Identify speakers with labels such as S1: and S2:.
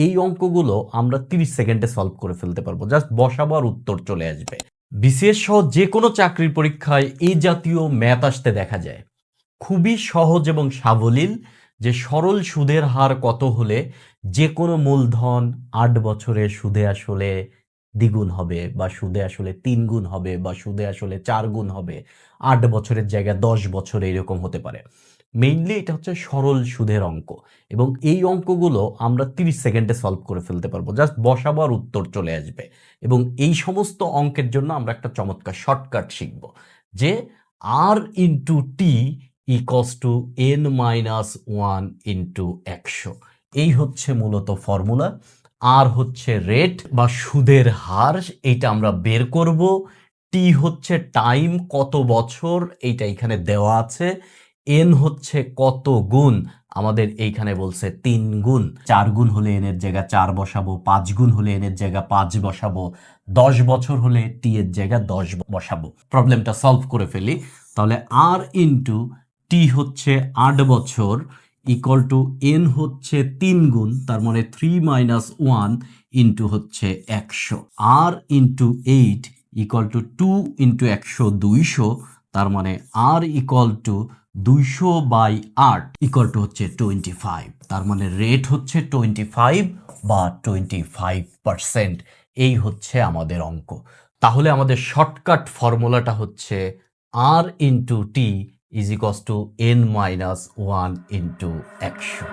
S1: এই অঙ্কগুলো আমরা 30 সেকেন্ডে সলভ করে ফেলতে পারবো, জাস্ট বসাবো আর উত্তর চলে আসবে। বিসিএস সহ যে কোনো চাকরির পরীক্ষায় এই জাতীয় ম্যাথ আসতে দেখা যায়। খুবই সহজ এবং সাবলীল যে সরল সুদের হার কত হলে যে কোনো মূলধন 8 বছরে সুদে আসলে দ্বিগুণ হবে, বা সুদে আসলে 3 গুণ হবে, বা সুদে আসলে 4 গুণ হবে, 8 বছরের জায়গায় 10 বছরে এরকম হতে পারে। মেইনলি এটা হচ্ছে সরল সুদের অঙ্ক, এবং এই অঙ্কগুলো আমরা 30 সেকেন্ডে সলভ করে ফেলতে পারবো, জাস্ট বসাবো আর উত্তর চলে আসবে। এবং এই সমস্ত অঙ্কের জন্য আমরা একটা চমৎকার শর্টকাট শিখব, যে R into T equals to n minus 1 into 100। এই হচ্ছে মূলত ফর্মুলা। আর হচ্ছে রেট বা সুদের হার, এইটা আমরা বের করব। টি হচ্ছে টাইম, কত বছর, এইটা এখানে দেওয়া আছে। এন হচ্ছে কত গুণ, আমাদের এইখানে বলছে 3 গুণ। 4 গুণ হলে এন এর জায়গা 4 বসাবো, 5 গুণ হলে এন এর জায়গা 5 বসাবো, 10 বছর হলে টি এর জায়গা 10 বসাবো। প্রবলেমটা সলভ করে ফেলি। তাহলে আর ইন্টু টি হচ্ছে 8 বছর ইকুয়াল টু এন হচ্ছে 3 গুণ, তার মানে 3 মাইনাস 1 ইন্টু হচ্ছে 100। আর ইন্টু 8 ইকুয়াল টু 2 ইন্টু 100 200, তার মানে আর ইকুয়াল টু 200/8 ইকুয়াল টু হচ্ছে 25। তার মানে রেট হচ্ছে 25 বা 25%। এই হচ্ছে আমাদের অঙ্ক। তাহলে আমাদের শর্টকাট ফর্মুলাটা হচ্ছে R into T is equals to n minus 1 into 100।